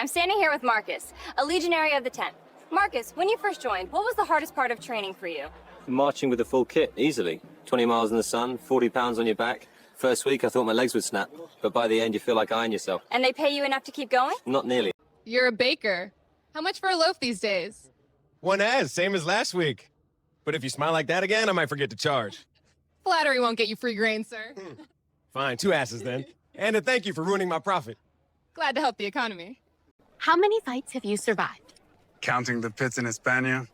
I'm standing here with Marcus, a legionary of the 10th. Marcus, when you first joined, what was the hardest part of training for you? Marching with a full kit, easily. 20 miles in the sun, 40 pounds on your back. First week, I thought my legs would snap, but by the end, you feel like iron yourself. And they pay you enough to keep going? Not nearly. You're a baker. How much for a loaf these days? 1 as, same as last week. But if you smile like that again, I might forget to charge. Flattery won't get you free grain, sir. Fine, 2 asses then. And a thank you for ruining my profit. Glad to help the economy. How many fights have you survived? Counting the pits in Hispania,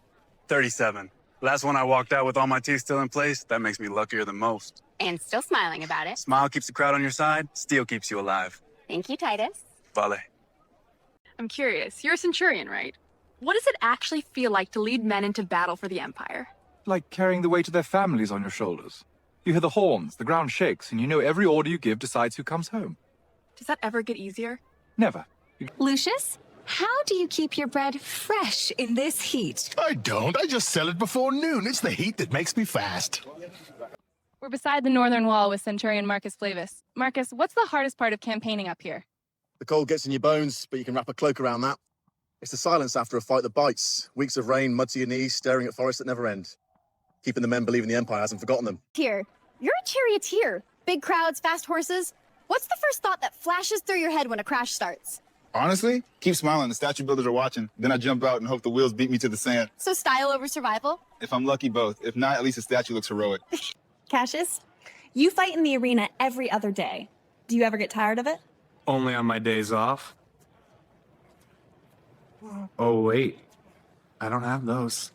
37. Last one I walked out with all my teeth still in place. That makes me luckier than most. And still smiling about it. Smile keeps the crowd on your side. Steel keeps you alive. Thank you, Titus. Vale. I'm curious. You're a centurion, right? What does it actually feel like to lead men into battle for the Empire? Like carrying the weight of their families on your shoulders. You hear the horns, the ground shakes, and you know every order you give decides who comes home. Does that ever get easier? Never. Lucius, how do you keep your bread fresh in this heat? I don't. I just sell it before noon. It's the heat that makes me fast. We're beside the northern wall with Centurion Marcus Flavius. Marcus, what's the hardest part of campaigning up here? The cold gets in your bones, but you can wrap a cloak around that. It's the silence after a fight that bites. Weeks of rain, mud to your knees, staring at forests that never end. Keeping the men believing the Empire hasn't forgotten them. Here, you're a charioteer. Big crowds, fast horses. What's the first thought that flashes through your head when a crash starts? Honestly, keep smiling. The statue builders are watching. Then I jump out and hope the wheels beat me to the sand. So style over survival? If I'm lucky, both. If not, at least the statue looks heroic. Cassius, you fight in the arena every other day. Do you ever get tired of it? Only on my days off. Oh, wait. I don't have those.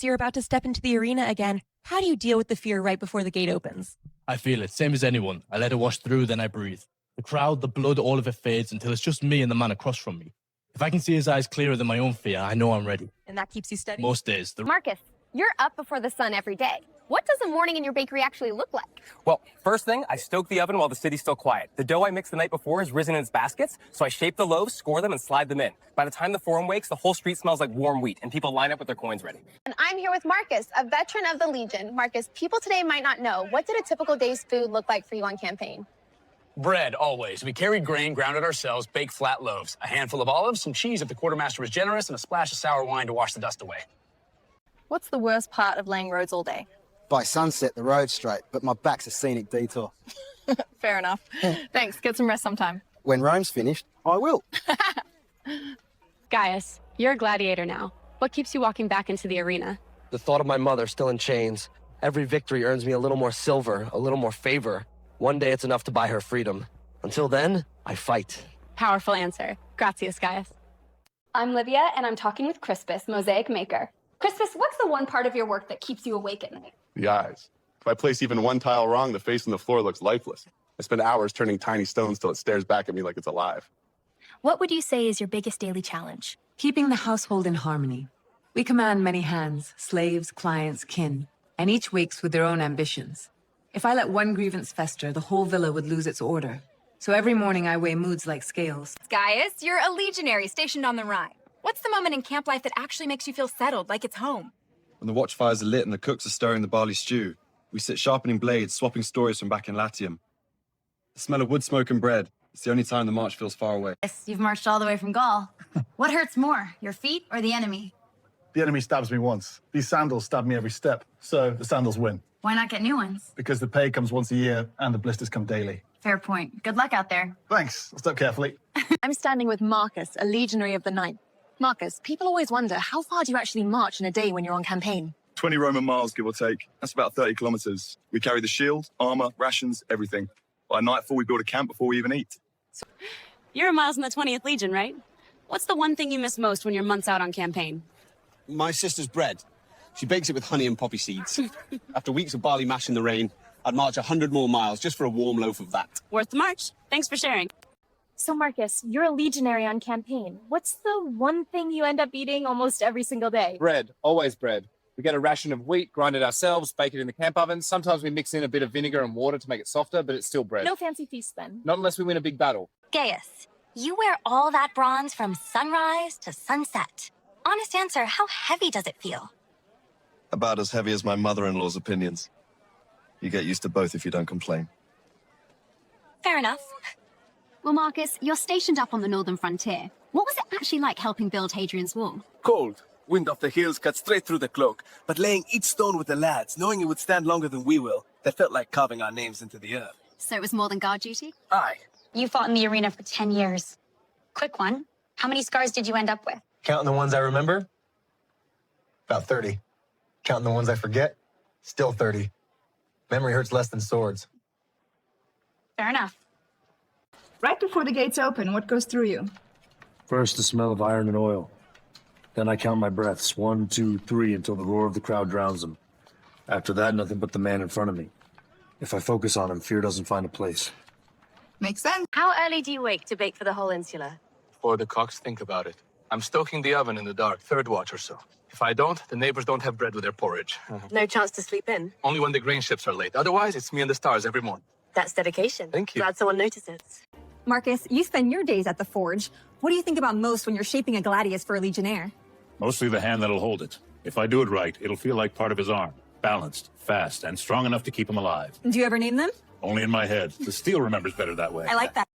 You're about to step into the arena again. How do you deal with the fear right before the gate opens? I feel it, same as anyone. I let it wash through, then I breathe. The crowd, the blood, all of it fades until it's just me and the man across from me. If I can see his eyes clearer than my own fear, I know I'm ready. And that keeps you steady? Most days. Marcus, you're up before the sun every day. What does a morning in your bakery actually look like? Well, first thing, I stoke the oven while the city's still quiet. The dough I mixed the night before is risen in its baskets, so I shape the loaves, score them, and slide them in. By the time the forum wakes, the whole street smells like warm wheat, and people line up with their coins ready. And I'm here with Marcus, a veteran of the Legion. Marcus, people today might not know. What did a typical day's food look like for you on campaign? Bread, always. We carried grain, ground it ourselves, baked flat loaves. A handful of olives, some cheese if the quartermaster was generous, and a splash of sour wine to wash the dust away. What's the worst part of laying roads all day? By sunset, the road's straight, but my back's a scenic detour. Fair enough. Thanks. Get some rest sometime. When Rome's finished, I will. Gaius, you're a gladiator now. What keeps you walking back into the arena? The thought of my mother still in chains. Every victory earns me a little more silver, a little more favor. One day it's enough to buy her freedom. Until then, I fight. Powerful answer. Gratias, Gaius. I'm Livia, and I'm talking with Crispus, mosaic maker. Crispus, what's the one part of your work that keeps you awake at night? The eyes. If I place even one tile wrong, the face on the floor looks lifeless. I spend hours turning tiny stones till it stares back at me like it's alive. What would you say is your biggest daily challenge? Keeping the household in harmony. We command many hands, slaves, clients, kin, and each wakes with their own ambitions. If I let one grievance fester, the whole villa would lose its order. So every morning I weigh moods like scales. Gaius, you're a legionary stationed on the Rhine. What's the moment in camp life that actually makes you feel settled, like it's home? When the watchfires are lit and the cooks are stirring the barley stew, we sit sharpening blades, swapping stories from back in Latium. The smell of wood smoke and bread, it's the only time the march feels far away. Yes, you've marched all the way from Gaul. What hurts more, your feet or the enemy? The enemy stabs me once. These sandals stab me every step, so the sandals win. Why not get new ones? Because the pay comes once a year and the blisters come daily. Fair point. Good luck out there. Thanks. I'll step carefully. I'm standing with Marcus, a legionary of the 9th. Marcus, people always wonder, how far do you actually march in a day when you're on campaign? 20 Roman miles, give or take. That's about 30 kilometers. We carry the shield, armor, rations, everything. By nightfall, we build a camp before we even eat. You're a Miles in the 20th Legion, right? What's the one thing you miss most when you're months out on campaign? My sister's bread. She bakes it with honey and poppy seeds. After weeks of barley mash in the rain, I'd march 100 more miles just for a warm loaf of that. Worth the march. Thanks for sharing. So, Marcus, you're a legionary on campaign. What's the one thing you end up eating almost every single day? Bread, always bread. We get a ration of wheat, grind it ourselves, bake it in the camp oven. Sometimes we mix in a bit of vinegar and water to make it softer, but it's still bread. No fancy feasts then? Not unless we win a big battle. Gaius, you wear all that bronze from sunrise to sunset. Honest answer, how heavy does it feel? About as heavy as my mother-in-law's opinions. You get used to both if you don't complain. Fair enough. Well, Marcus, you're stationed up on the northern frontier. What was it actually like helping build Hadrian's Wall? Cold. Wind off the hills cut straight through the cloak. But laying each stone with the lads, knowing it would stand longer than we will, that felt like carving our names into the earth. So it was more than guard duty? Aye. You fought in the arena for 10 years. Quick one. How many scars did you end up with? Counting the ones I remember? About 30. Counting the ones I forget? Still 30. Memory hurts less than swords. Fair enough. Right before the gates open, what goes through you? First, the smell of iron and oil. Then I count my breaths, 1, 2, 3, until the roar of the crowd drowns them. After that, nothing but the man in front of me. If I focus on him, fear doesn't find a place. Makes sense. How early do you wake to bake for the whole insula? Before the cocks think about it. I'm stoking the oven in the dark, 3rd watch or so. If I don't, the neighbors don't have bread with their porridge. No chance to sleep in? Only when the grain ships are late. Otherwise, it's me and the stars every morning. That's dedication. Thank you. Glad someone notices. Marcus, you spend your days at the forge. What do you think about most when you're shaping a gladius for a legionnaire? Mostly the hand that'll hold it. If I do it right, it'll feel like part of his arm. Balanced, fast, and strong enough to keep him alive. Do you ever name them? Only in my head. The steel remembers better that way. I like that.